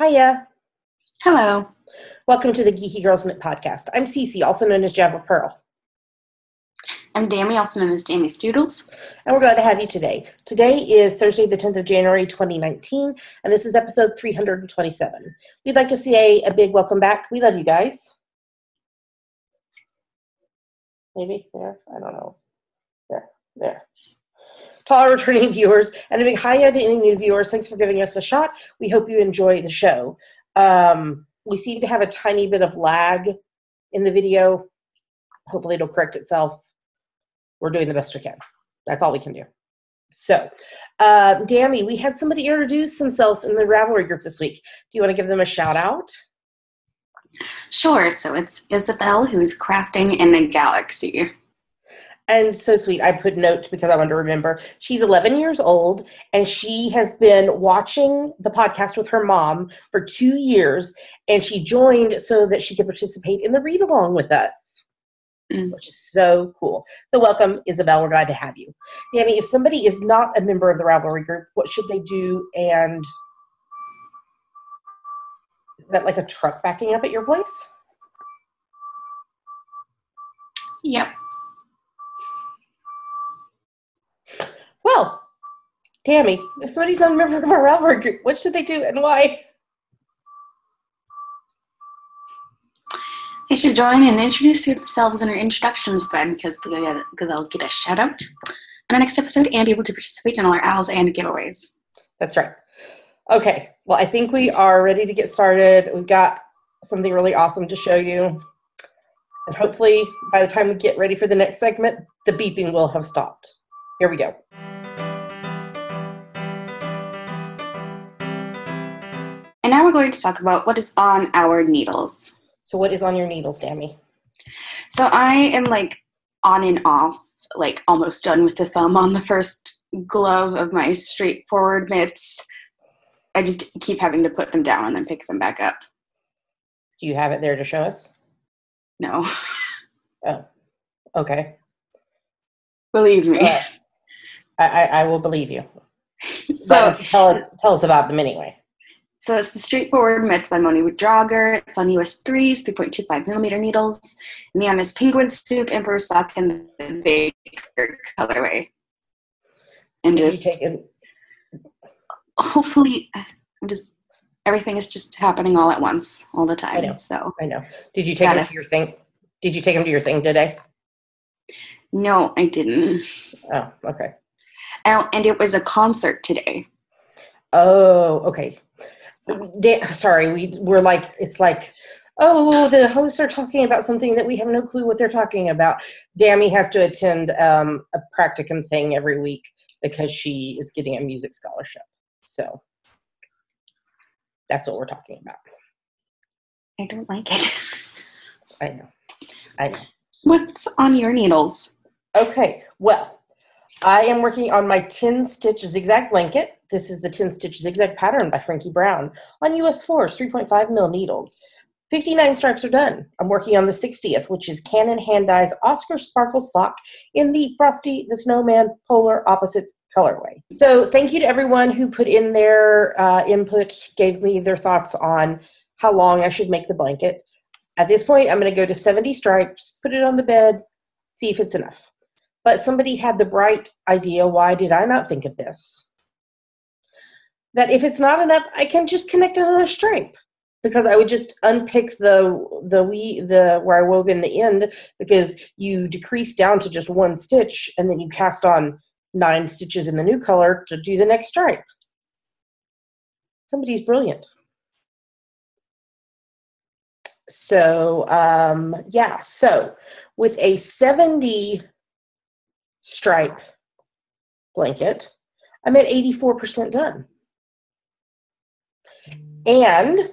Hiya. Hello. Welcome to the Geeky Girls Knit podcast. I'm Cece, also known as Java Pearl. I'm Dammy, also known as Dammy's Doodles. And we're glad to have you today. Today is Thursday, the 10th of January, 2019, and this is episode 327. We'd like to say a big welcome back. We love you guys. Maybe there? I don't know. There. To all our returning viewers, and a big hiya to any new viewers. Thanks for giving us a shot. We hope you enjoy the show. We seem to have a tiny bit of lag in the video. Hopefully it'll correct itself. We're doing the best we can. That's all we can do. So, Dammy, we had somebody introduce themselves in the Ravelry group this week. Do you want to give them a shout out? Sure. So it's Isabel, who's crafting in a galaxy. And so sweet. I put notes because I wanted to remember. She's 11 years old, and she has been watching the podcast with her mom for 2 years, and she joined so that she could participate in the read-along with us, which is so cool. So welcome, Isabel. We're glad to have you. Dammy, if somebody is not a member of the Ravelry group, what should they do? And is that like a truck backing up at your place? Yep. Well, Dammy, if somebody's not a member of our Ravelry group, what should they do and why? They should join and introduce themselves in our introductions thread because they'll get a shout out in the next episode and be able to participate in all our owls and giveaways. That's right. Okay, well, I think we are ready to get started. We've got something really awesome to show you. And hopefully, by the time we get ready for the next segment, the beeping will have stopped. Here we go. And now we're going to talk about what is on our needles. So what is on your needles, Dammy? So I am on and off, almost done with the thumb on the first glove of my straightforward mitts. I just keep having to put them down and then pick them back up. Do you have it there to show us? No. Oh, okay. Believe me. I will believe you. So tell us about them anyway. So it's the Straightforward Mitts by Moni Drager. It's on US 3s, 3.25 millimeter needles. And the on is Penguin Soup, Emperor Stock, and the Baker Colorway. And hopefully, everything is just happening all at once, all the time. I know. Did you take them to your thing? Did you take them to your thing today? No, I didn't. Oh, okay. And it was a concert today. Oh, okay. Sorry, we're like, it's like, oh, the hosts are talking about something that we have no clue what they're talking about. Dammy has to attend a practicum thing every week because she is getting a music scholarship. So that's what we're talking about. I don't like it. I know. What's on your needles? Okay, well, I am working on my 10-stitch zigzag blanket. This is the 10-stitch zigzag pattern by Frankie Brown on US 4s, 3.5 mil needles. 59 stripes are done. I'm working on the 60th, which is Canon Hand Dye's Oscar Sparkle Sock in the Frosty the Snowman Polar Opposites colorway. So thank you to everyone who put in their input, gave me their thoughts on how long I should make the blanket. At this point, I'm going to go to 70 stripes, put it on the bed, see if it's enough. But somebody had the bright idea, why did I not think of this? That if it's not enough, I can just connect another stripe, because I would just unpick the where I wove in the end, because you decrease down to just one stitch and then you cast on 9 stitches in the new color to do the next stripe. Somebody's brilliant. So so with a 70 stripe blanket, I'm at 84% done. And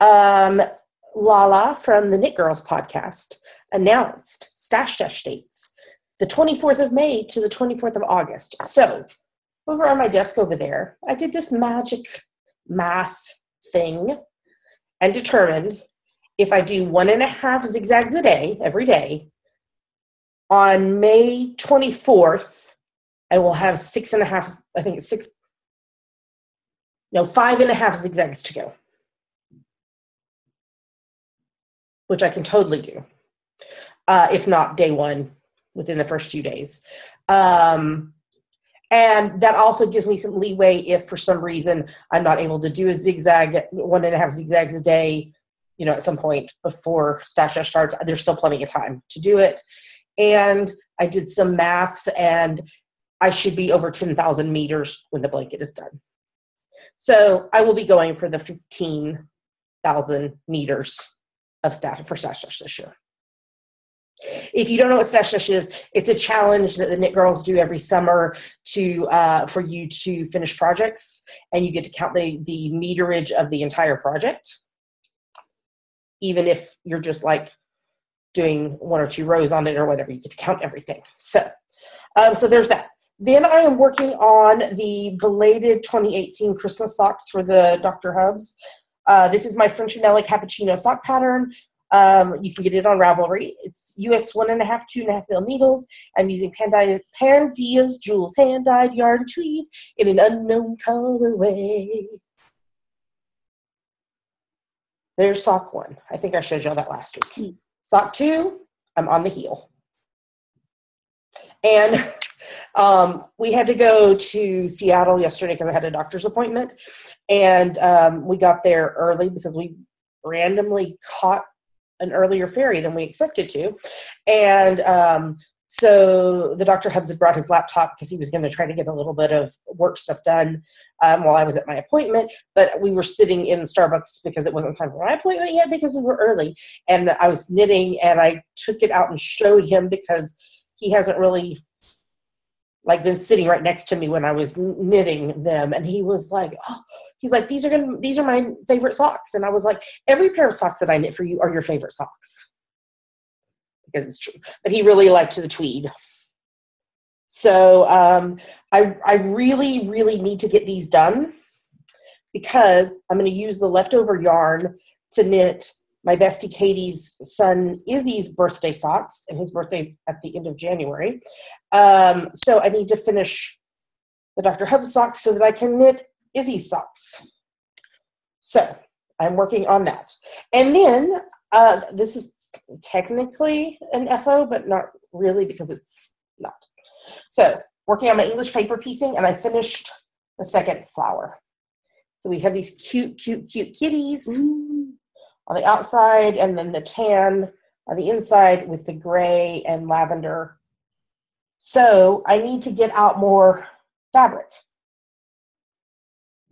Lala from the Knit Girls podcast announced stash dates, the 24th of May to the 24th of August. So over on my desk over there, I did this magic math thing and determined if I do 1.5 zigzags a day, every day, on May 24th, I will have 6.5, I think it's 6, No, 5.5 zigzags to go, which I can totally do. If not day one, within the first few days. And that also gives me some leeway if for some reason I'm not able to do a zigzag, 1.5 zigzags a day, at some point before Stash Dash starts. There's still plenty of time to do it. And I did some maths, and I should be over 10,000 meters when the blanket is done. So I will be going for the 15,000 meters of for Stash Dash this year. If you don't know what Stash Dash is, it's a challenge that the Knit Girls do every summer for you to finish projects, and you get to count the meterage of the entire project, even if you're just like doing 1 or 2 rows on it or whatever. You get to count everything. So there's that. Then I am working on the belated 2018 Christmas socks for the Dr. Hubs. This is my French vanilla cappuccino sock pattern. You can get it on Ravelry. It's US 1.5, 2.5 mil needles. I'm using Pandia's Jewels hand-dyed yarn tweed in an unknown colorway. There's sock 1. I think I showed y'all that last week. Sock 2, I'm on the heel. And we had to go to Seattle yesterday because I had a doctor's appointment. And we got there early because we randomly caught an earlier ferry than we expected to. And so the Dr. Hubs had brought his laptop because he was going to try to get a little bit of work stuff done while I was at my appointment. But we were sitting in Starbucks because it wasn't time for my appointment yet because we were early. And I was knitting, and I took it out and showed him because he hasn't really been sitting right next to me when I was knitting them. And he was like, oh, he's like, these are my favorite socks. And I was like, every pair of socks that I knit for you are your favorite socks. Because it's true. But he really liked the tweed. So I really, really need to get these done because I'm going to use the leftover yarn to knit my bestie Katie's son Izzy's birthday socks, and his birthday's at the end of January. So I need to finish the Dr. Hubs socks so that I can knit Izzy's socks. So I'm working on that. And then this is technically an FO, but not really because it's not. So working on my English paper piecing, and I finished the second flower. So we have these cute, cute, cute kitties on the outside, and then the tan on the inside with the gray and lavender. So I need to get out more fabric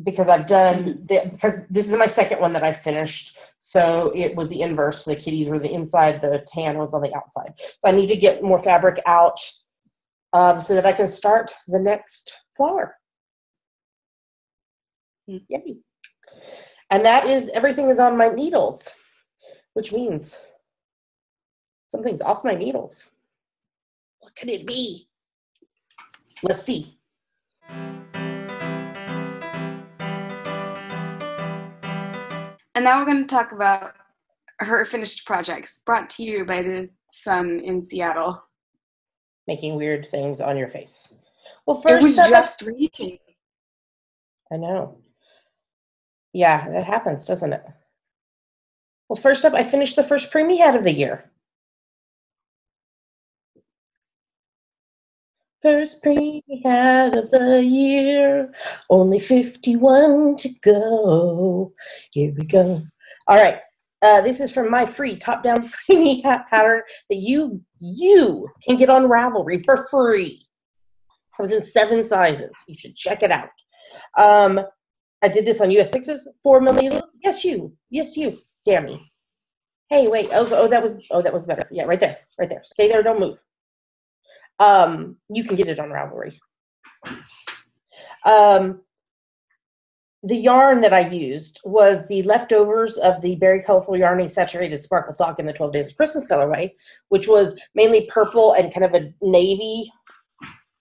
because because this is my second one that I finished. So it was the inverse. The kitties were the inside, the tan was on the outside. So I need to get more fabric out so that I can start the next flower. Yay. And that is, everything is on my needles, which means something's off my needles. What could it be? Let's see. And now we're going to talk about her finished projects, brought to you by the sun in Seattle. Making weird things on your face. Well, first, it was just reading. I know. Yeah, that happens, doesn't it? Well, first up, I finished the first preemie hat of the year. First preemie hat of the year. Only 51 to go. Here we go. All right. This is from my free top-down preemie hat pattern that you can get on Ravelry for free. I was in 7 sizes. You should check it out. I did this on US 6s, 4 millimeters. Yes, you. Damn me. Hey, wait. Oh, that was better. Yeah, right there. Stay there. Don't move. You can get it on Ravelry. The yarn that I used was the leftovers of the Berry Colorful Yarning Saturated Sparkle Sock in the 12 Days of Christmas colorway, which was mainly purple and kind of a navy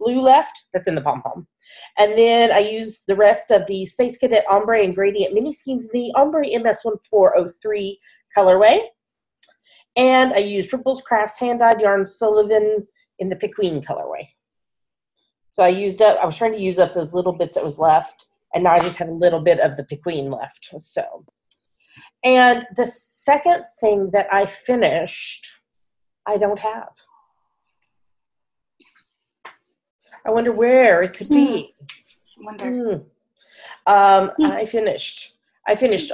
blue left. That's in the pom-pom. And then I used the rest of the Space Cadet Ombre and Gradient Mini Schemes in the Ombre MS1403 colorway. And I used Ripples Crafts hand-dyed yarn Sullivan in the Piqueen colorway. So I was trying to use up those little bits that was left, And now I just have a little bit of the piquine left. So, and the second thing that I finished, I don't have. I wonder where it could be. I finished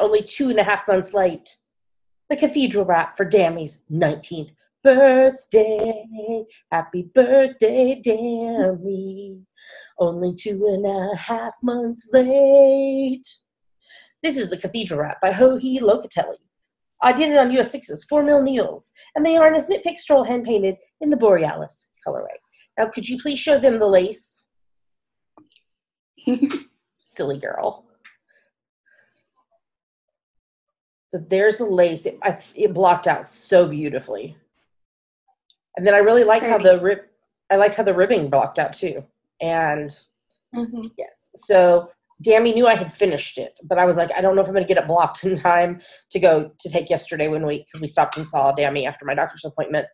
only 2.5 months late. The cathedral wrap for Dammy's 19th birthday. Happy birthday, Dammy. Only 2.5 months late. This is the cathedral wrap by Joji Locatelli. I did it on US 6's 4mm needles, and they are in a Knit Pick Stroll hand-painted in the Borealis colorway. Now, could you please show them the lace? Silly girl. So there's the lace. It blocked out so beautifully. And then I really liked how the ribbing blocked out too. And yes, so Dammy knew I had finished it, but I was like, I don't know if I'm going to get it blocked in time to go to take yesterday because we stopped and saw Dammy after my doctor's appointment.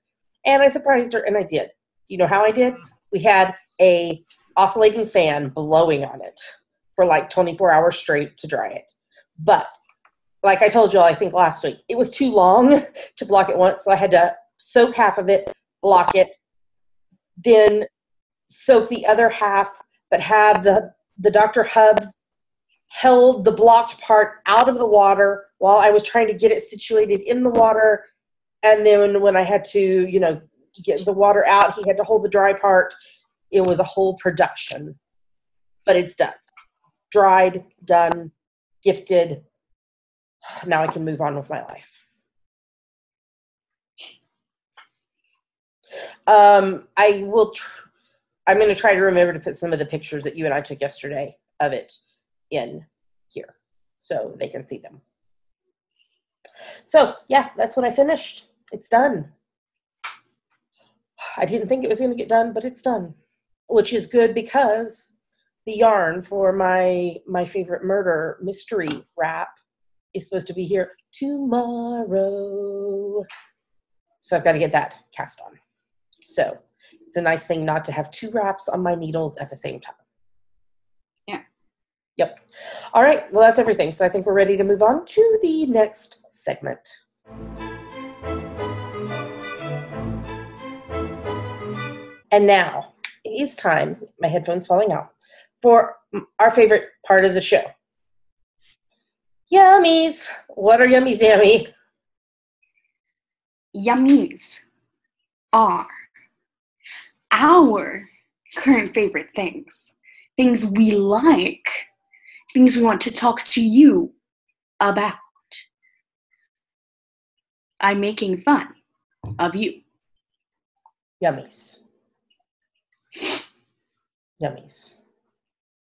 And I surprised her, and I did. You know how I did? We had a oscillating fan blowing on it for like 24 hours straight to dry it. But like I told you all, I think last week, it was too long to block it once, so I had to soak half of it, block it, then soak the other half, but have the Dr. Hubs held the blocked part out of the water while I was trying to get it situated in the water. And then when I had to, get the water out, he had to hold the dry part. It was a whole production. But it's done. Dried, done, gifted. Now I can move on with my life. I'm going to try to remember to put some of the pictures that you and I took yesterday of it in here so they can see them. So, yeah, that's what I finished. It's done. I didn't think it was going to get done, but it's done, which is good because the yarn for my favorite murder mystery wrap is supposed to be here tomorrow. So I've got to get that cast on. So it's a nice thing not to have 2 wraps on my needles at the same time. Yeah. Yep. All right. Well, that's everything. So I think we're ready to move on to the next segment. And now it is time, my headphones falling out, for our favorite part of the show. Yummies. What are yummies, Dammy? Yummies are our current favorite things. Things we like. Things we want to talk to you about. I'm making fun of you. Yummies. Yummies.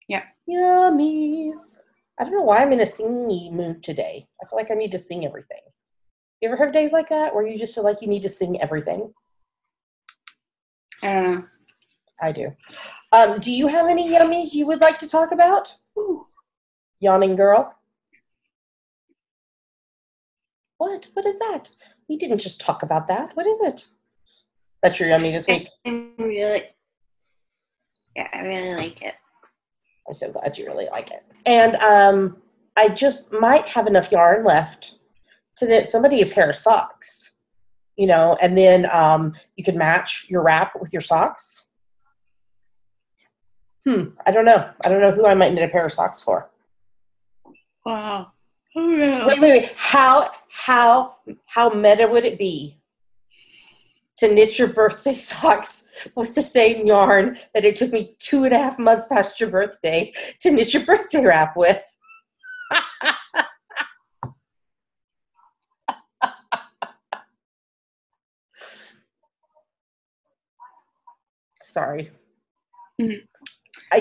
Yeah. Yummies. I don't know why I'm in a singy mood today. I feel like I need to sing everything. You ever have days like that where you just feel like you need to sing everything? I don't know. I do. Do you have any yummies you would like to talk about? Ooh. Yawning girl. What? What is that? We didn't just talk about that. What is it? That's your yummy this week? I really like it. I'm so glad you really like it. And I just might have enough yarn left to knit somebody a pair of socks, and then you could match your wrap with your socks. I don't know. I don't know who I might knit a pair of socks for. Wow. Oh, yeah. Wait. How meta would it be to knit your birthday socks with the same yarn that it took me 2.5 months past your birthday to knit your birthday wrap with? Sorry. Mm-hmm. I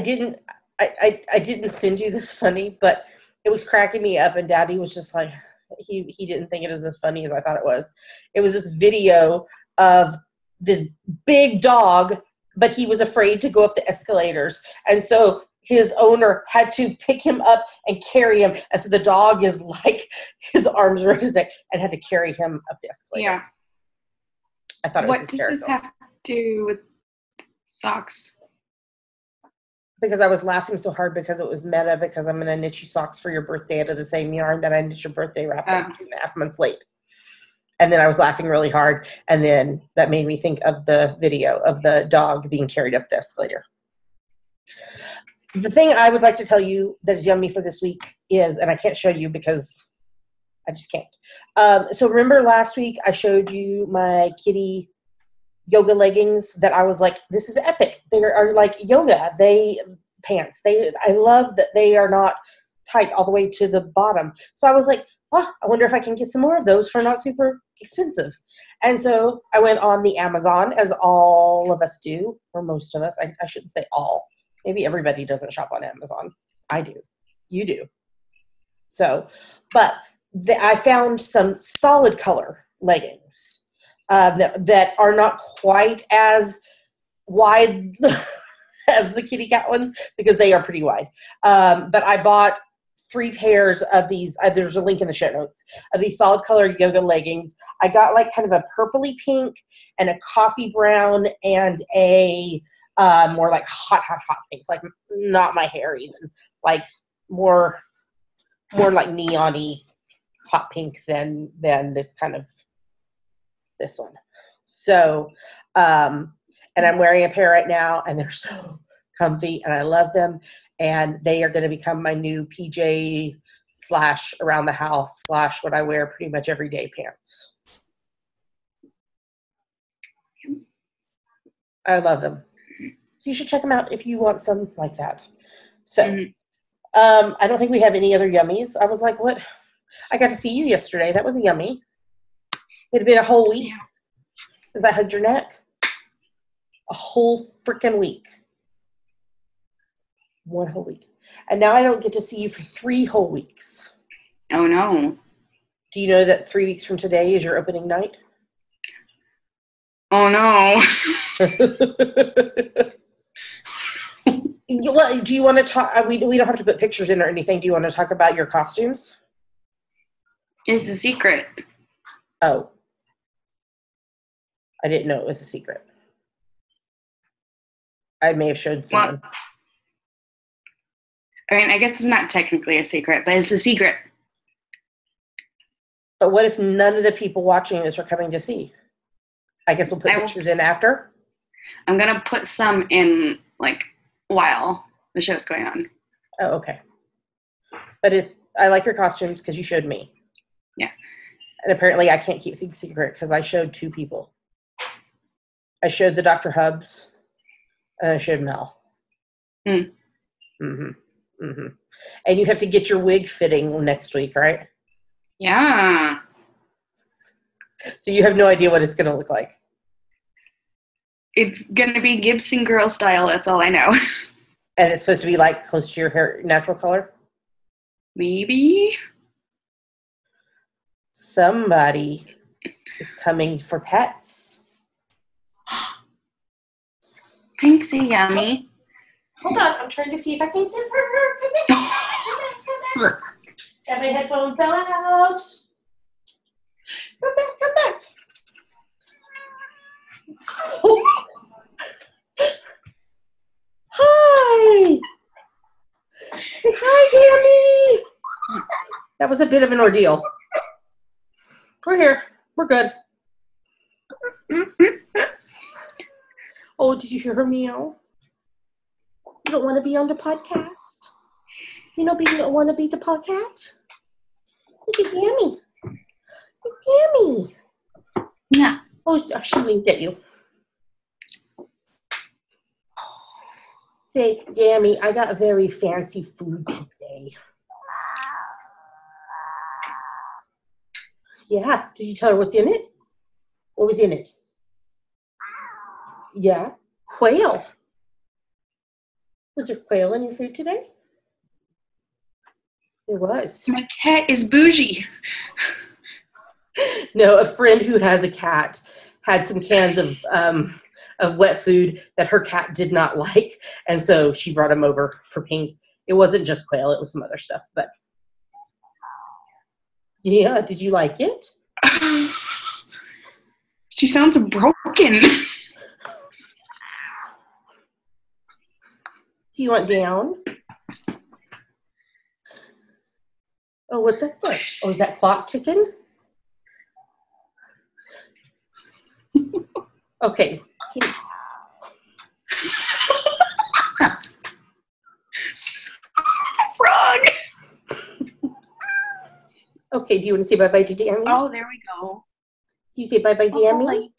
didn't send you this funny, but it was cracking me up, and Daddy was just like, he didn't think it was as funny as I thought it was. It was this video of this big dog, but he was afraid to go up the escalators, and so his owner had to pick him up and carry him, and so the dog is like, his arms around his neck, and had to carry him up the escalator. Yeah. I thought it was hysterical. What does this have to do with socks? because I was laughing so hard because it was meta because I'm going to knit you socks for your birthday out of the same yarn that I knit your birthday wrap. That was 2.5 months late. And then I was laughing really hard. And then that made me think of the video of the dog being carried up the escalator. The thing I would like to tell you that is yummy for this week is, and I can't show you because I just can't. So remember last week I showed you my kitty yoga leggings that I was like, this is epic. They are like yoga pants. I love that they are not tight all the way to the bottom. So I was like, I wonder if I can get some more of those for not super expensive. And so I went on the Amazon, as all of us do, or most of us. I shouldn't say all. Maybe everybody doesn't shop on Amazon. I do. You do. So, but I found some solid color leggings that are not quite as wide as the kitty cat ones because they are pretty wide. But I bought 3 pairs of these. There's a link in the show notes of these solid color yoga leggings. I got like kind of a purpley pink and a coffee brown and a more like hot pink, like not my hair even, like more like neon-y hot pink than this kind of this one. So, and I'm wearing a pair right now, and they're so comfy, and I love them. And they are going to become my new PJ / around the house / what I wear pretty much every day pants. I love them. So you should check them out if you want some like that. So, I don't think we have any other yummies. I was like, what? I got to see you yesterday. That was a yummy. It had been a whole week since I hugged your neck. A whole freaking week. 1 whole week. And now I don't get to see you for 3 whole weeks. Oh, no. Do you know that 3 weeks from today is your opening night? Oh, no. Do you want to talk? We don't have to put pictures in or anything. Do you want to talk about your costumes? It's a secret. Oh. I didn't know it was a secret. I may have showed someone. Well, I mean, I guess it's not technically a secret, but it's a secret. But what if none of the people watching this are coming to see? I guess we'll put pictures in after. I'm going to put some in, like, while the show's going on. Oh, okay. But I like your costumes because you showed me. Yeah. And apparently I can't keep things secret because I showed 2 people. I showed the Dr. Hubs, and I showed Mel. Mm-hmm. And you have to get your wig fitting next week, right? Yeah. So you have no idea what it's going to look like. It's going to be Gibson girl style. That's all I know. And it's supposed to be like close to your hair, natural color? Maybe. Somebody is coming for pets. Thanks, yummy. Hold on, I'm trying to see if I can get her. Come back. And my headphone fell out. Come back. Oh. Hi. Hi, Tammy. That was a bit of an ordeal. We're here. We're good. Oh, did you hear her meow? You don't want to be on the podcast? You don't want to be the podcast? Look at Yummy. Yummy. Yeah. Oh, she winked at you. Say, Yummy, I got very fancy food today. Yeah. Did you tell her what's in it? What was in it? Yeah. Quail. Was there quail in your food today? There was. My cat is bougie. No, a friend who has a cat had some cans of wet food that her cat did not like, and so she brought them over for Pink. It wasn't just quail; it was some other stuff. But yeah, did you like it? She sounds broken. Do you want down? Oh, what's that for? Oh, is that clock ticking? Okay. Frog! Okay, do you want to say bye-bye to Dammy? Oh, there we go. Do you say bye-bye, Dammy?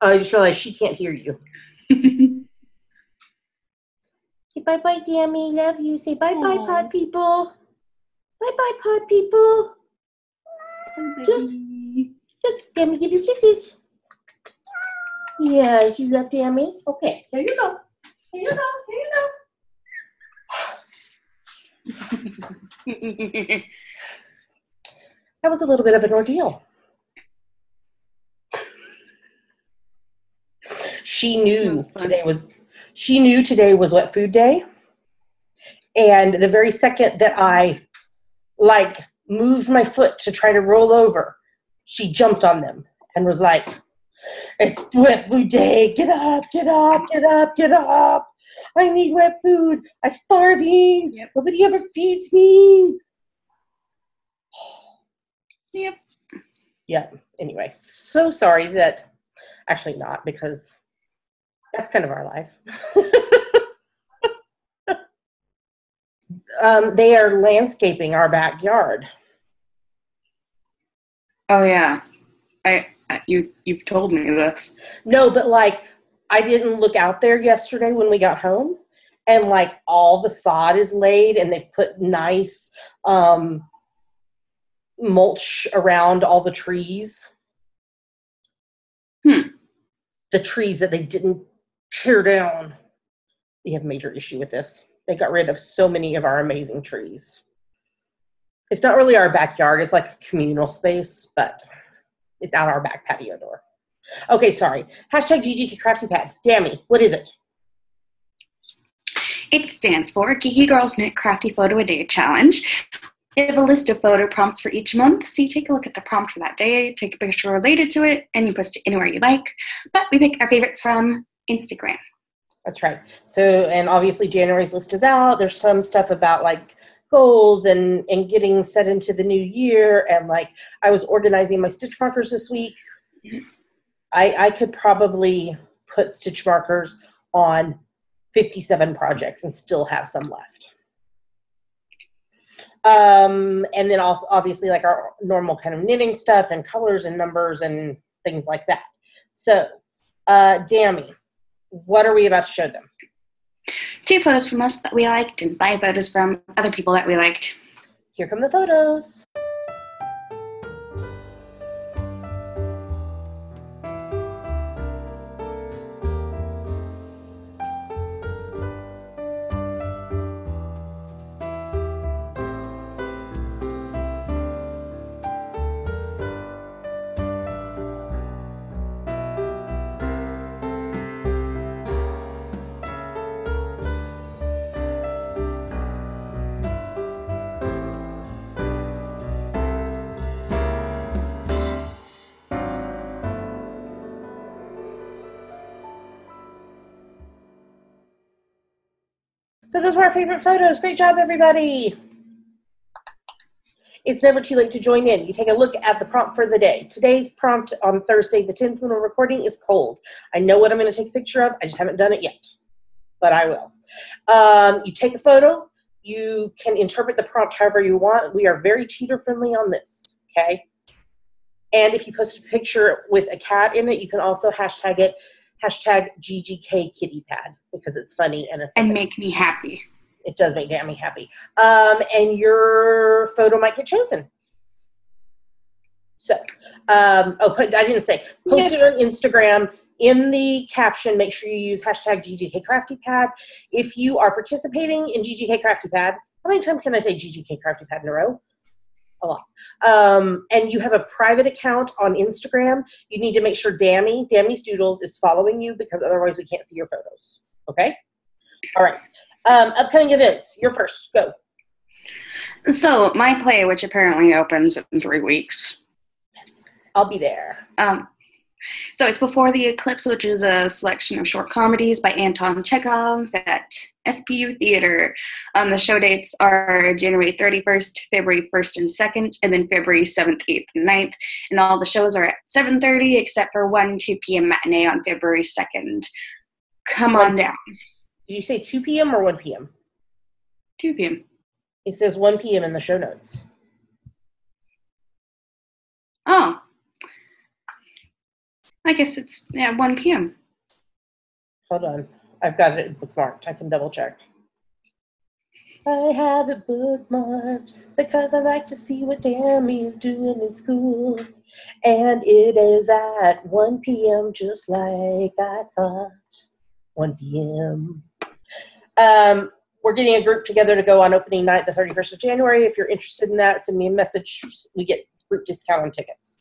Oh, I just realized she can't hear you. Say bye-bye, Dammy. Love you. Say bye-bye, pod people. Bye-bye, pod people. Look, Dammy, give you kisses. Yes, you love Dammy. Okay, here you go. Here you go. Here you go. That was a little bit of an ordeal. She knew today was Wet Food Day. And the very second that I moved my foot to try to roll over, she jumped on them and was like, "It's Wet Food Day. Get up, get up, get up, get up. I need wet food. I'm starving. Yep. Nobody ever feeds me." Yep. Yeah. Anyway, so sorry that, actually not, because that's kind of our life. They are landscaping our backyard. Oh yeah, you've told me this. No, but I didn't look out there yesterday when we got home, and all the sod is laid, and they've put nice mulch around all the trees. The trees that they didn't tear down. We have a major issue with this. They got rid of so many of our amazing trees. It's not really our backyard. It's like a communal space, but it's out our back patio door. Okay, sorry. Hashtag GGK Crafty Pad. Dammy, what is it? It stands for Geeky Girls Knit Crafty Photo a Day Challenge. We have a list of photo prompts for each month, so you take a look at the prompt for that day, take a picture related to it, and you post it anywhere you like. But we pick our favorites from Instagram. That's right. So, and obviously January's list is out. There's some stuff about goals and getting set into the new year. And I was organizing my stitch markers this week. I could probably put stitch markers on 57 projects and still have some left. And then also obviously our normal kind of knitting stuff and colors and numbers and things like that. So, Dammy, what are we about to show them? 2 photos from us that we liked and 5 photos from other people that we liked. Here come the photos. So those were our favorite photos. Great job, everybody. It's never too late to join in. You take a look at the prompt for the day. Today's prompt on Thursday, the 10th when we're recording, is cold. I know what I'm going to take a picture of. I just haven't done it yet, but I will. You take a photo. You can interpret the prompt however you want. We are very cheater friendly on this, okay? And if you post a picture with a cat in it, you can also hashtag it, hashtag GGK Kitty Pad, because it's funny and make me happy. It does make Dammy happy. And your photo might get chosen. So, I didn't say, post it on Instagram. In the caption, make sure you use hashtag GGK Crafty Pad. If you are participating in GGK Crafty Pad, how many times can I say GGK Crafty Pad in a row? A lot. And you have a private account on Instagram, you need to make sure Dammy's Doodles is following you, because otherwise we can't see your photos. Okay? All right. Upcoming events. You're first. Go. So my play, which apparently opens in 3 weeks. Yes. I'll be there. So it's Before the Eclipse, which is a selection of short comedies by Anton Chekhov at SPU Theater. The show dates are January 31st, February 1st and 2nd, and then February 7th, 8th, and 9th. And all the shows are at 7:30, except for 2 p.m. matinee on February 2nd. Come on down. Did you say 2 p.m. or 1 p.m.? 2 p.m. It says 1 p.m. in the show notes. Oh. I guess it's 1 p.m. Hold on. I've got it bookmarked. I can double check. I have it bookmarked because I like to see what Tammy is doing in school. And it is at 1 p.m. just like I thought. 1 p.m. We're getting a group together to go on opening night, the 31st of January. If you're interested in that, send me a message. We get group discount on tickets.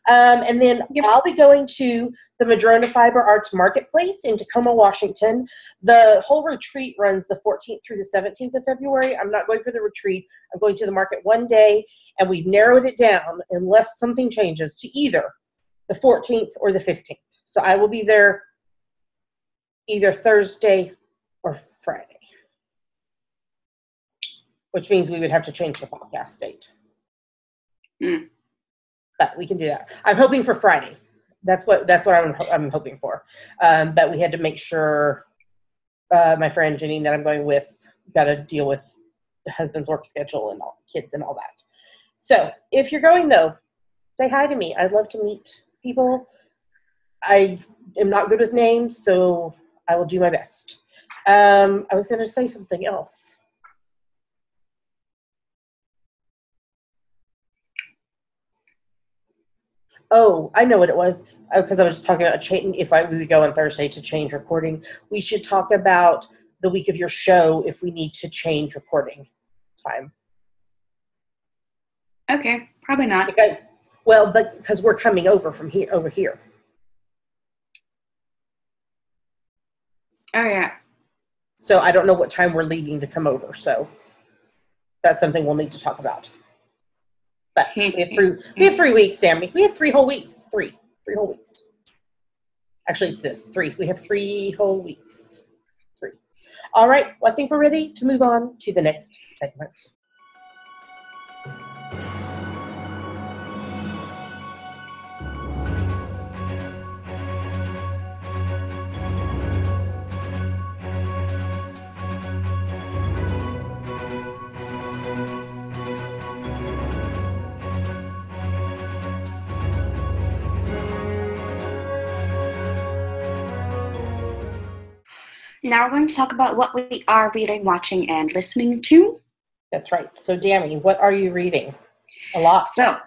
And then I'll be going to the Madrona Fiber Arts Marketplace in Tacoma, Washington. The whole retreat runs the 14th through the 17th of February. I'm not going for the retreat. I'm going to the market one day, and we've narrowed it down unless something changes to either the 14th or the 15th. So I will be there either Thursday or Friday, which means we would have to change the podcast date. But we can do that. I'm hoping for Friday. That's what I'm hoping for. But we had to make sure my friend Jenny that I'm going with got to deal with the husband's work schedule and all kids and all that. So if you're going though, say hi to me. I'd love to meet people. I am not good with names, so I will do my best. I was going to say something else. Oh, I know what it was, because I was just talking about if we would go on Thursday to change recording. We should talk about the week of your show if we need to change recording time. Okay, probably not. Because we're coming over here. Oh, yeah. So I don't know what time we're leaving to come over, so that's something we'll need to talk about. But we have 3 weeks, Tammy. We have 3 whole weeks. 3 whole weeks. Actually, it's this. 3. We have 3 whole weeks. 3. All right. Well, I think we're ready to move on to the next segment. Now we're going to talk about what we are reading, watching, and listening to. That's right. So, Dammy, what are you reading? A lot. So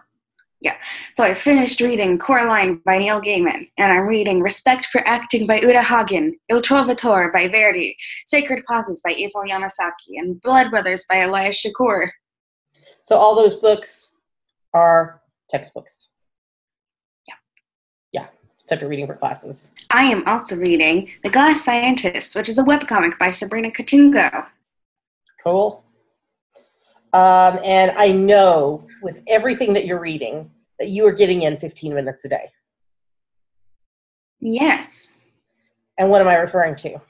I finished reading Coraline by Neil Gaiman, and I'm reading Respect for Acting by Uta Hagen, Il Trovatore by Verdi, Sacred Pauses by Eiichiro Yamasaki, and Blood Brothers by Elias Shakur. So all those books are textbooks. Yeah. Except you're reading for classes. I am also reading The Glass Scientist, which is a webcomic by Sabrina Katungo. Cool. And I know with everything that you're reading that you are getting in 15 minutes a day. Yes. And what am I referring to?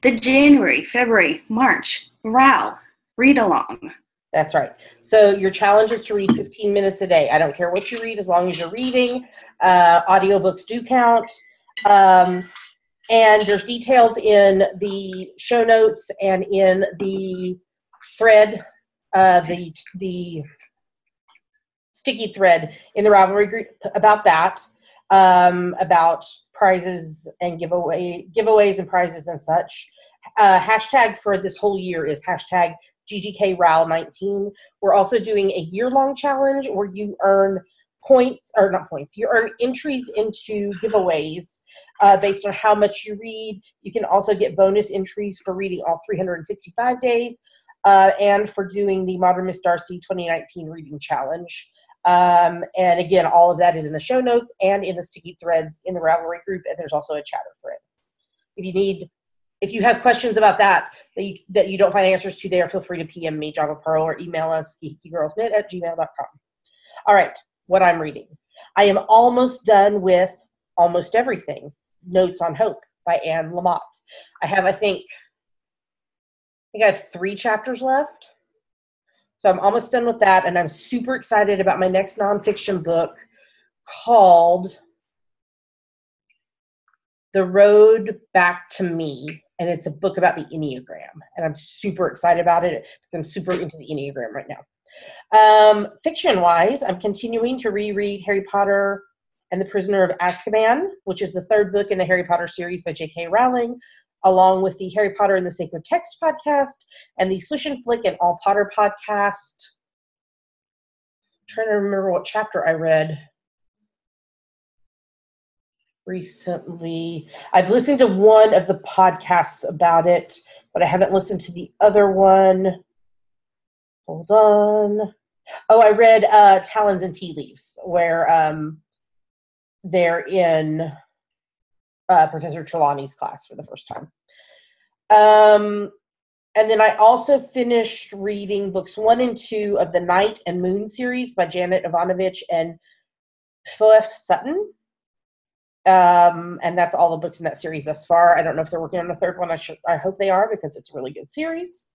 The January, February, March, RAL, read along. That's right. So your challenge is to read 15 minutes a day. I don't care what you read as long as you're reading. Audiobooks do count. And there's details in the show notes and in the thread, the sticky thread in the Ravelry group about that, about prizes and giveaways and prizes and such. Hashtag for this whole year is hashtag GGKRAL19. We're also doing a year-long challenge where you earn you earn entries into giveaways based on how much you read. You can also get bonus entries for reading all 365 days and for doing the Modern Miss Darcy 2019 reading challenge. And again, all of that is in the show notes and in the sticky threads in the Ravelry group, and there's also a chatter thread. If you have questions about that you don't find answers to there, feel free to PM me, Java Pearl, or email us, geekygirlsnet@gmail.com. All right, what I'm reading. I am almost done with Almost Everything, Notes on Hope by Anne Lamott. I think I have 3 chapters left. So I'm almost done with that, and I'm super excited about my next nonfiction book called The Road Back to Me, and it's a book about the Enneagram, and I'm super excited about it. I'm super into the Enneagram right now. Fiction-wise, I'm continuing to reread Harry Potter and the Prisoner of Azkaban, which is the 3rd book in the Harry Potter series by J.K. Rowling, along with the Harry Potter and the Sacred Text podcast and the Swish and Flick and All Potter podcast. I'm trying to remember what chapter I read recently. I've listened to one of the podcasts about it, but I haven't listened to the other one. Hold on. Oh, I read Talons and Tea Leaves, where they're in Professor Trelawney's class for the first time. And then I also finished reading books 1 and 2 of the Night and Moon series by Janet Ivanovich and Phoef Sutton. And that's all the books in that series thus far. I don't know if they're working on the 3rd one. I hope they are, because it's a really good series.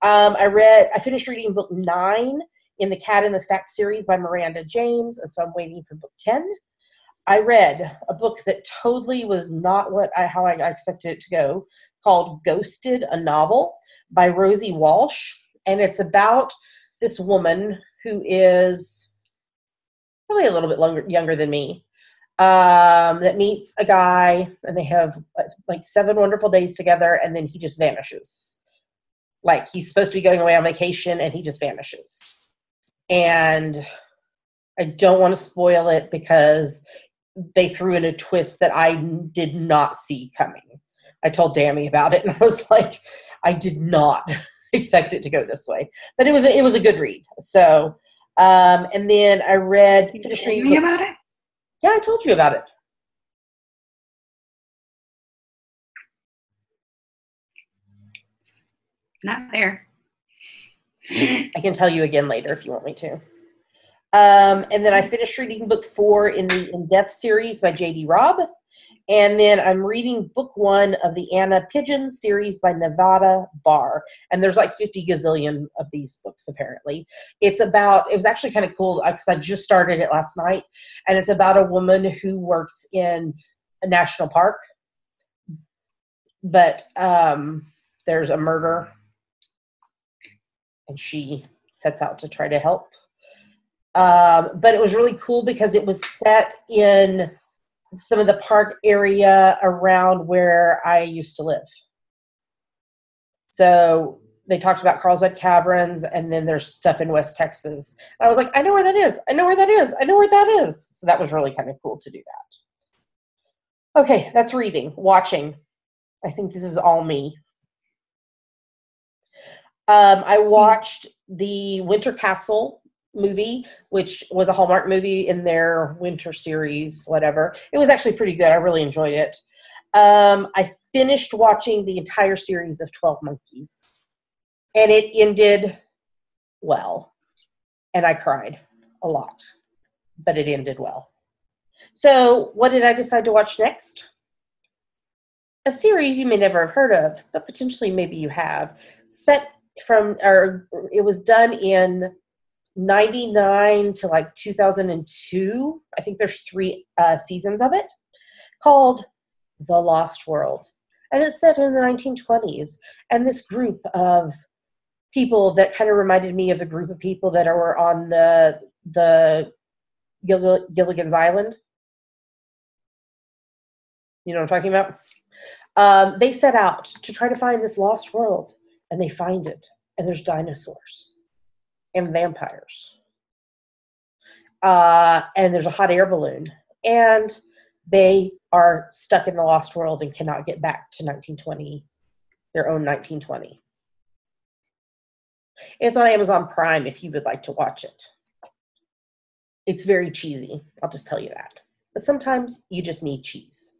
I finished reading book 9 in the Cat in the Stack series by Miranda James, and so I'm waiting for book 10. I read a book that totally was not how I expected it to go, called Ghosted, a Novel by Rosie Walsh. And it's about this woman who is probably a little bit younger than me, that meets a guy, and they have like 7 wonderful days together, and then he just vanishes. Like, he's supposed to be going away on vacation, and he just vanishes. And I don't want to spoil it, because they threw in a twist that I did not see coming. I told Dammy about it, and I was like, I did not expect it to go this way. But it was a good read. So, and then I read. You told me about it? Yeah, I told you about it. Not there. I can tell you again later if you want me to. And then I finished reading book 4 in the In Depth series by J.D. Robb. And then I'm reading book 1 of the Anna Pigeon series by Nevada Barr. And there's like 50 gazillion of these books, apparently. It was actually kind of cool, because I just started it last night. And it's about a woman who works in a national park. But there's a murder, and she sets out to try to help. But it was really cool because it was set in some of the park area around where I used to live. So they talked about Carlsbad Caverns, and then there's stuff in West Texas. And I was like, I know where that is. I know where that is. I know where that is. So that was really kind of cool to do that. Okay, that's reading. Watching. I think this is all me. I watched the Winter Castle movie, which was a Hallmark movie in their winter series, whatever. It was actually pretty good. I really enjoyed it. I finished watching the entire series of 12 Monkeys, and it ended well, and I cried a lot, but it ended well. So what did I decide to watch next? A series you may never have heard of, but potentially maybe you have. It was done in 99 to like 2002. I think there's 3 seasons of it, called The Lost World. And it's set in the 1920s. And this group of people that kind of reminded me of the group of people that were on the Gilligan's Island. You know what I'm talking about? They set out to try to find this lost world, and they find it. And there's dinosaurs and vampires. And there's a hot air balloon. And they are stuck in the lost world and cannot get back to 1920, their own 1920. It's on Amazon Prime if you would like to watch it. It's very cheesy. I'll just tell you that. But sometimes you just need cheese.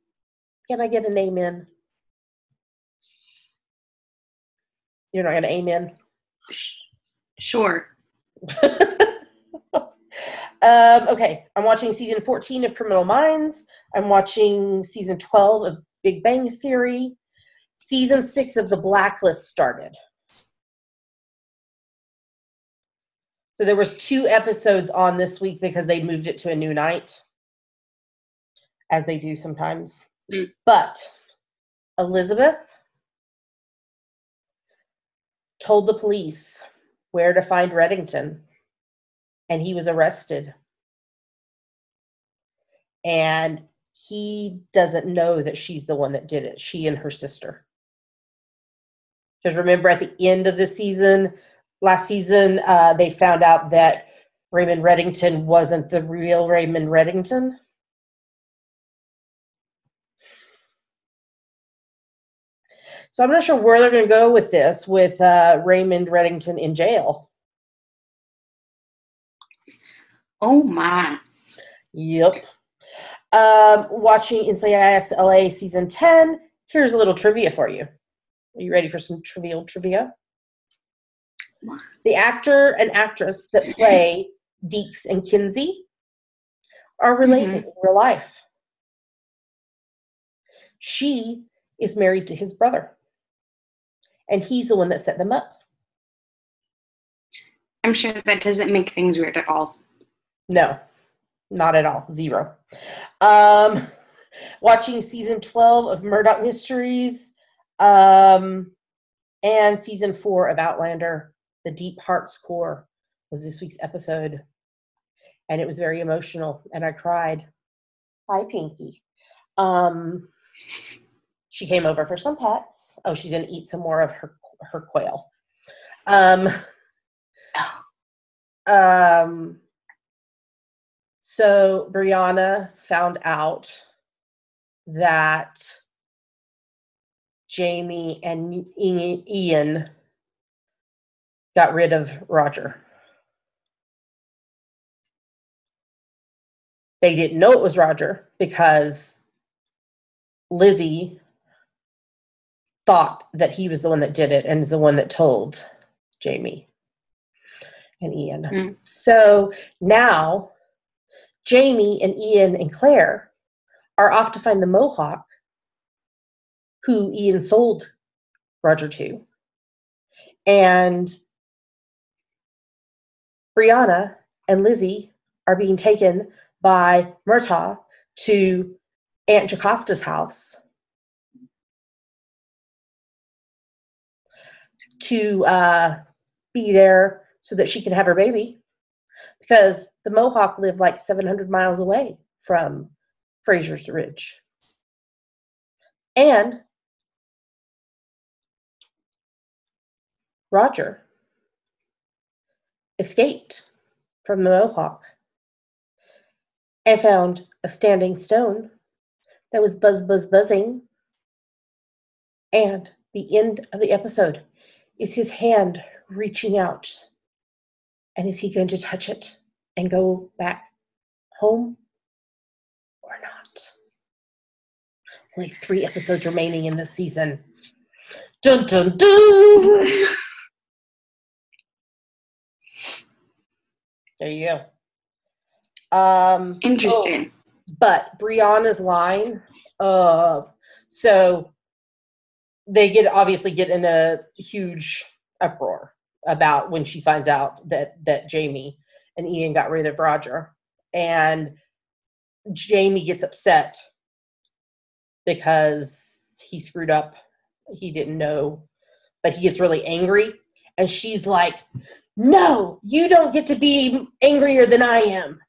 Can I get an amen? You're not going to amen? Sure. Okay, I'm watching season 14 of Criminal Minds. I'm watching season 12 of Big Bang Theory. Season 6 of The Blacklist started. So there was 2 episodes on this week because they moved it to a new night, as they do sometimes. But Elizabeth told the police where to find Reddington, and he was arrested. And he doesn't know that she's the one that did it, she and her sister. Because remember, at the end of the season, last season, they found out that Raymond Reddington wasn't the real Raymond Reddington. So I'm not sure where they're going to go with this, with Raymond Reddington in jail. Oh, my. Yep. Watching NCIS LA season 10. Here's a little trivia for you. Are you ready for some trivial trivia? The actor and actress that play Deeks and Kinsey are related in real life. She is married to his brother, and he's the one that set them up. I'm sure that doesn't make things weird at all. No, not at all. 0. Watching season 12 of Murdoch Mysteries, and season 4 of Outlander. The Deep Heart's Core was this week's episode, and it was very emotional, and I cried. Hi, Pinky. She came over for some pets. Oh, she's going to eat some more of her quail. So Brianna found out that Jamie and Ian got rid of Roger. They didn't know it was Roger because Lizzie thought that he was the one that did it and is the one that told Jamie and Ian. So now Jamie and Ian and Claire are off to find the Mohawk who Ian sold Roger to. And Brianna and Lizzie are being taken by Murtaugh to Aunt Jocasta's house to be there so that she can have her baby, because the Mohawk lived like 700 miles away from Fraser's Ridge. And Roger escaped from the Mohawk and found a standing stone that was buzzing. And the end of the episode is his hand reaching out. And is he going to touch it and go back home or not? Only 3 episodes remaining in this season. Dun, dun, dun! There you go. Interesting. But Brianna's line, so they obviously get in a huge uproar about when she finds out that Jamie and Ian got rid of Roger. And Jamie gets upset because he screwed up. He didn't know, but he gets really angry. And she's like, no, you don't get to be angrier than I am.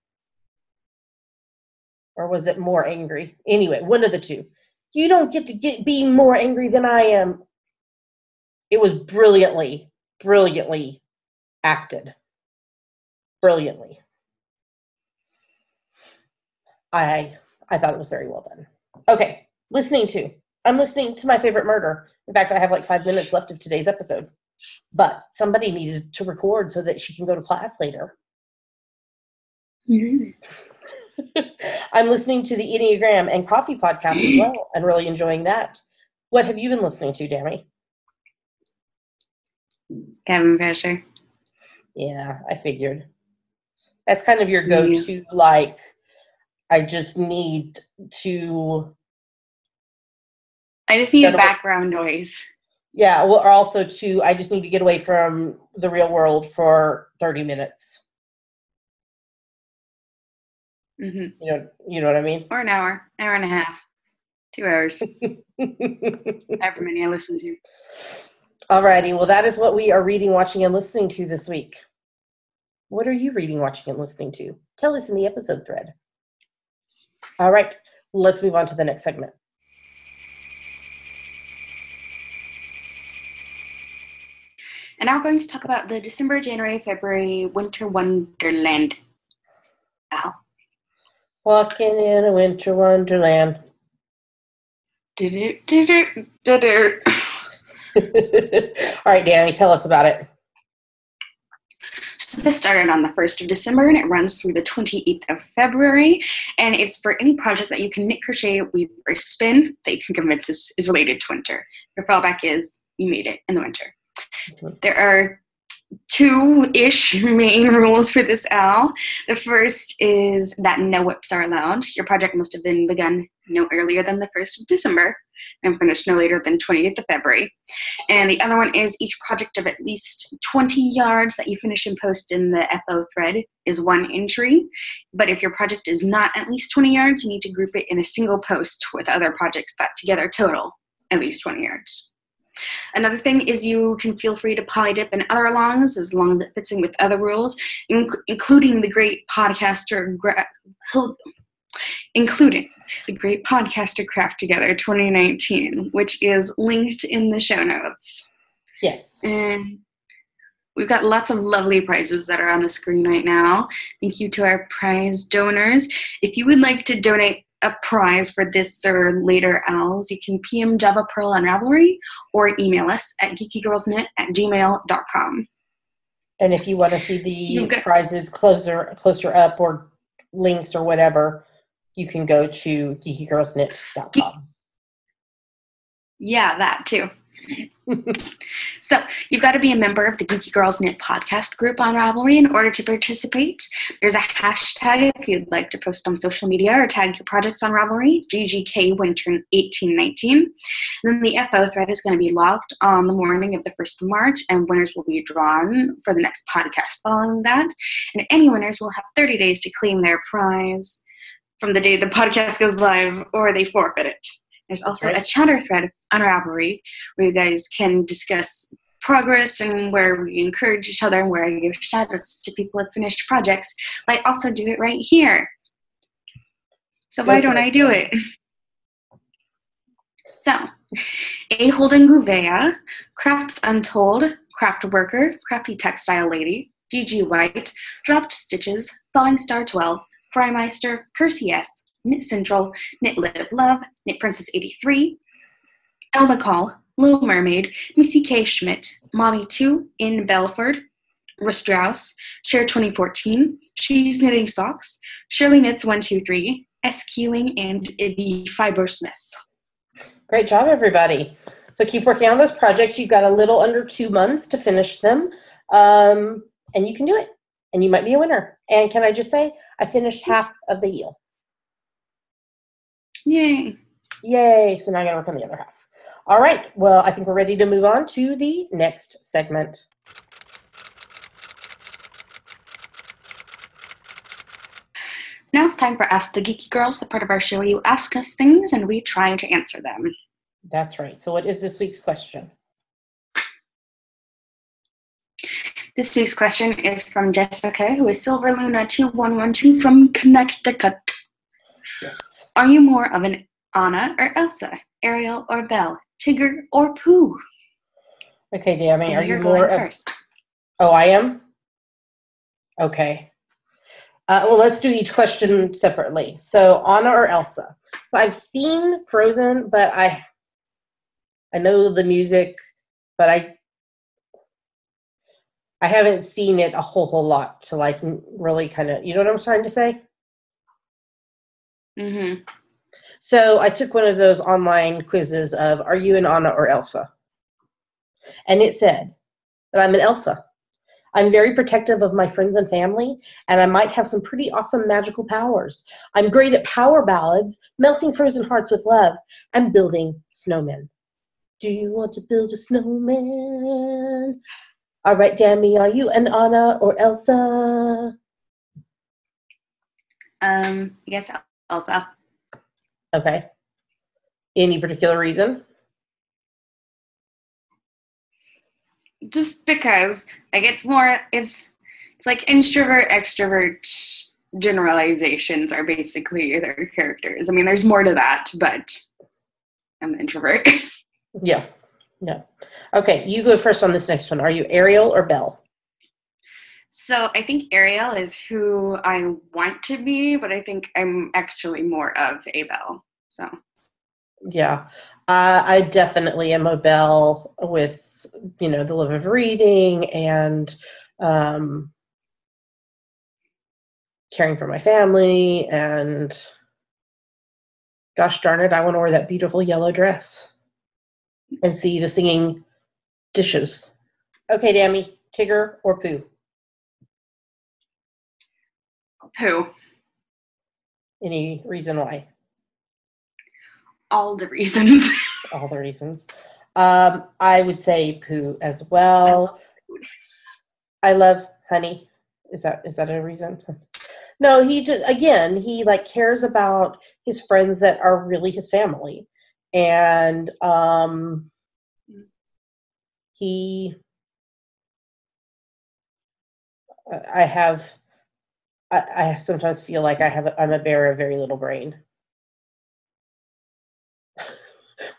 Or was it more angry? Anyway, one of the two. You don't get to be more angry than I am. It was brilliantly acted. Brilliantly. I thought it was very well done. Okay, I'm listening to My Favorite Murder. In fact, I have like 5 minutes left of today's episode. But somebody needed to record so that she can go to class later. Mm-hmm. I'm listening to the Enneagram and Coffee podcast as well, and really enjoying that. What have you been listening to, Dammy? Gavin Fisher. Yeah, I figured. That's kind of your go-to, like, I just need background noise. Yeah, well, or also I just need to get away from the real world for 30 minutes. Mm-hmm. You know what I mean? Or an hour and a half, 2 hours. However many I listen to. Alrighty, well, that is what we are reading, watching, and listening to this week. What are you reading, watching, and listening to? Tell us in the episode thread. All right, let's move on to the next segment. And now we're going to talk about the December, January, February Winter Wonderland. Al. Walking in a winter wonderland. All right, Danny, tell us about it. So this started on the 1st of December, and it runs through the 28th of February, and it's for any project that you can knit, crochet, weave, or spin that you can convince is related to winter. Your fallback is you made it in the winter. Mm-hmm. There are 2-ish main rules for this Al. The first is that no whips are allowed. Your project must have been begun no earlier than the 1st of December and finished no later than 28th of February. And the other one is each project of at least 20 yards that you finish and post in the FO thread is 1 entry. But if your project is not at least 20 yards, you need to group it in a single post with other projects that together total at least 20 yards. Another thing is you can feel free to polydip in other alongs as long as it fits in with other rules, including the great podcaster Craft Together 2019, which is linked in the show notes. Yes. And we've got lots of lovely prizes that are on the screen right now. Thank you to our prize donors. If you would like to donate a prize for this or later Owls, you can PM Java Pearl on Ravelry or email us at geekygirlsknit@gmail.com. And if you want to see the prizes closer up or links or whatever, you can go to geekygirlsknit.com. Yeah, that too. So you've got to be a member of the Geeky Girls Knit podcast group on Ravelry in order to participate. There's a hashtag if you'd like to post on social media or tag your projects on Ravelry, GGK Winter 1819. Then the FO thread is going to be logged on the morning of the 1st of March, and winners will be drawn for the next podcast following that. And any winners will have 30 days to claim their prize from the day the podcast goes live, or they forfeit it. There's also a chatter thread on Ravelry where you guys can discuss progress and where we encourage each other and where I give shout-outs to people with finished projects. But I also do it right here. So why don't I do it? So, A. Holden Gouveia, Crafts Untold, Craft Worker, Crafty Textile Lady, Gigi White, Dropped Stitches, Falling Star 12, Frymeister, Kersey S., Knit Central, Knit Live Love, Knit Princess 83, Elle McCall, Little Mermaid, Missy K. Schmidt, Mommy 2, in Belford, Rustrous, Share 2014, She's Knitting Socks, Shirley Knits 123, S. Keeling, and Ibby Fibersmith. Great job, everybody. So keep working on those projects. You've got a little under 2 months to finish them, and you can do it, and you might be a winner. And can I just say, I finished half of the eel. Yay. Yay. So now I got to work on the other half. All right. Well, I think we're ready to move on to the next segment. Now it's time for Ask the Geeky Girls, the part of our show where you ask us things and we try to answer them. That's right. So what is this week's question? This week's question is from Jessica, who is Silver Luna 2112 from Connecticut. Yes. Are you more of an Anna or Elsa, Ariel or Belle, Tigger or Pooh? Okay, Dammy, are you You're more going first. Oh, I am? Okay. Well, let's do each question separately. So, Anna or Elsa? I've seen Frozen, but I know the music, but I haven't seen it a whole lot to like really kind of, you know what I'm trying to say? Mm-hmm. So I took one of those online quizzes of, are you an Anna or Elsa? And it said that I'm an Elsa. I'm very protective of my friends and family, and I might have some pretty awesome magical powers. I'm great at power ballads, melting frozen hearts with love, and building snowmen. Do you want to build a snowman? All right, Dami, are you an Anna or Elsa? Yes, Elsa. Okay. Any particular reason? Just because, like, it's like introvert, extrovert generalizations are basically their characters. I mean, there's more to that, but I'm an introvert. Yeah. Okay, you go first on this next one. Are you Ariel or Belle? So I think Ariel is who I want to be, but I think I'm actually more of a Belle. So Yeah, I definitely am a Belle with, the love of reading and caring for my family, and gosh darn it, I want to wear that beautiful yellow dress and see the singing dishes. Okay, Dami, Tigger or Pooh? Pooh. Any reason why? All the reasons. All the reasons. I would say Pooh as well. I love honey. Is that a reason? No, he cares about his friends that are really his family. And I sometimes feel like I'm a bear of very little brain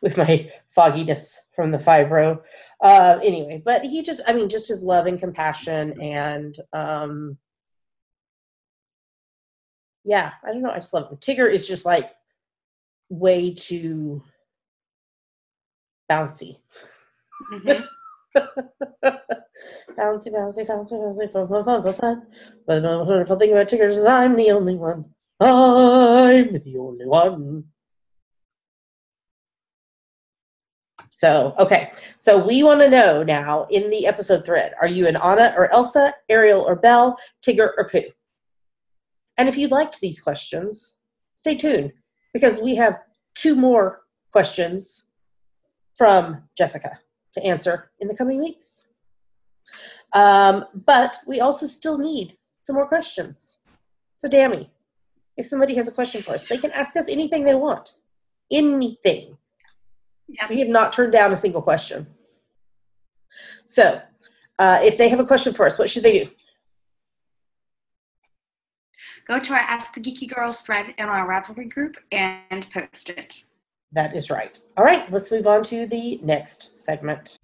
with my fogginess from the fibro. Anyway, but he just his love and compassion and yeah, I don't know. I just love him. Tigger is just like way too bouncy. Mm-hmm. Bouncy, bouncy, bouncy, bouncy, fun, fun, fun, fun, fun. But the wonderful thing about Tigger is I'm the only one. I'm the only one. So, okay. So we want to know now in the episode thread, are you an Anna or Elsa, Ariel or Belle, Tigger or Pooh? And if you liked these questions, stay tuned because we have 2 more questions from Jessica to answer in the coming weeks. But we also still need some more questions. So, Dami, if somebody has a question for us, they can ask us anything they want. Anything. Yep. We have not turned down a single question. So, if they have a question for us, what should they do? Go to our Ask the Geeky Girls thread in our Ravelry group and post it. That is right. All right, let's move on to the next segment.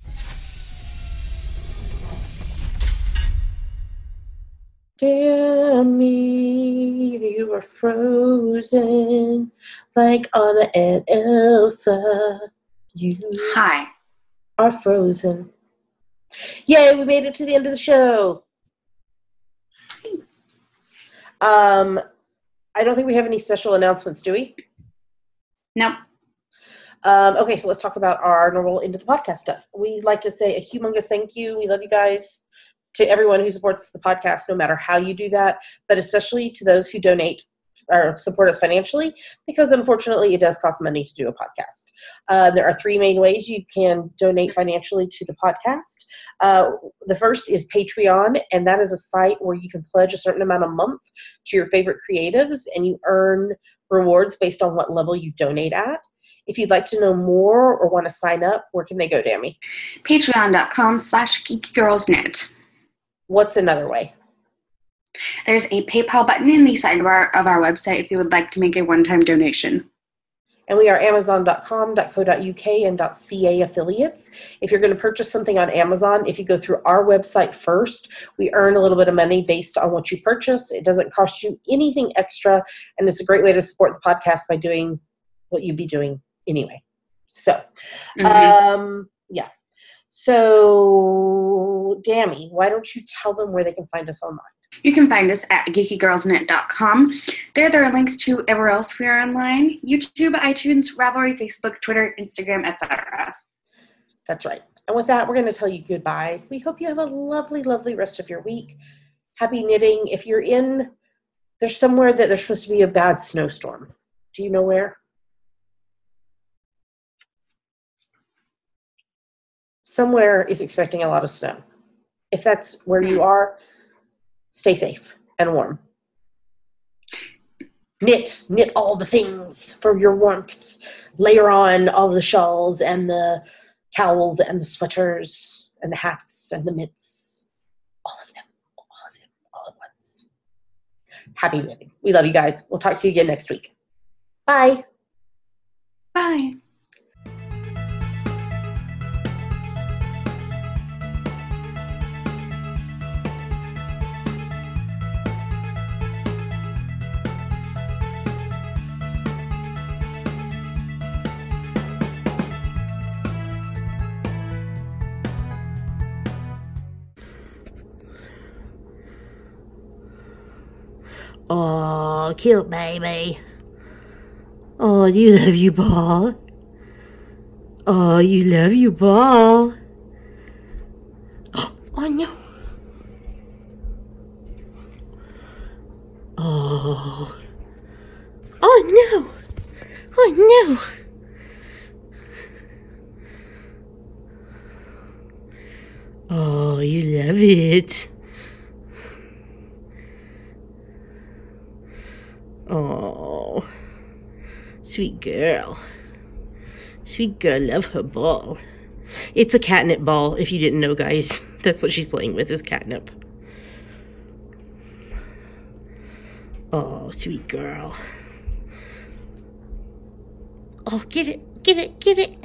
Dami, you are frozen like Anna and Elsa. You are frozen. Yay, we made it to the end of the show. I don't think we have any special announcements, do we? No. Okay, so let's talk about our normal end of the podcast stuff. We'd like to say a humongous thank you. We love you guys. To everyone who supports the podcast, no matter how you do that, but especially to those who donate or support us financially, because unfortunately it does cost money to do a podcast. There are 3 main ways you can donate financially to the podcast. The first is Patreon, and that is a site where you can pledge a certain amount a month to your favorite creatives, and you earn rewards based on what level you donate at. If you'd like to know more or want to sign up, where can they go, Dami? Patreon.com/geekygirlsnet. What's another way? There's a PayPal button in the sidebar of our website if you would like to make a one-time donation. And we are Amazon.com, .co.uk, and .ca affiliates. If you're going to purchase something on Amazon, if you go through our website first, we earn a little bit of money based on what you purchase. It doesn't cost you anything extra, and it's a great way to support the podcast by doing what you'd be doing anyway. So, yeah. So, Dami, why don't you tell them where they can find us online? You can find us at geekygirlsnet.com. There are links to everywhere else we are online: YouTube, iTunes, Ravelry, Facebook, Twitter, Instagram, etc. That's right. And with that, we're going to tell you goodbye. We hope you have a lovely, lovely rest of your week. Happy knitting. If you're in, there's somewhere that there's supposed to be a bad snowstorm. Do you know where? Somewhere is expecting a lot of snow. If that's where you are, stay safe and warm. Knit all the things for your warmth. Layer on all the shawls and the cowls and the sweaters and the hats and the mitts. All of them, all at once. Happy knitting. We love you guys. We'll talk to you again next week. Bye. Bye. Oh, cute baby. Oh, you love your ball. Oh, you love your ball. Oh no. Oh. Oh no. Oh no. Oh, you love it. Oh, sweet girl. Sweet girl, love her ball. It's a catnip ball, if you didn't know, guys. That's what she's playing with, is catnip. Oh, sweet girl. Oh, get it, get it, get it.